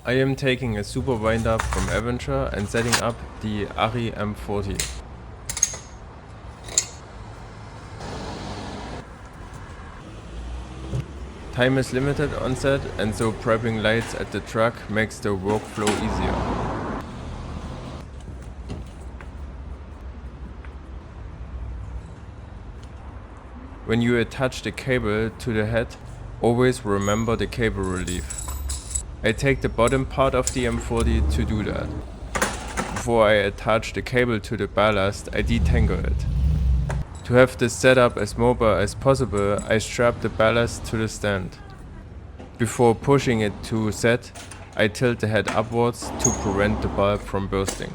I am taking a super wind-up from Avenger and setting up the Ari M40. Time is limited on set, and so prepping lights at the truck makes the workflow easier. When you attach the cable to the head, always remember the cable relief. I take the bottom part of the M40 to do that. Before I attach the cable to the ballast, I detangle it. To have this setup as mobile as possible, I strap the ballast to the stand. Before pushing it to set, I tilt the head upwards to prevent the bulb from bursting.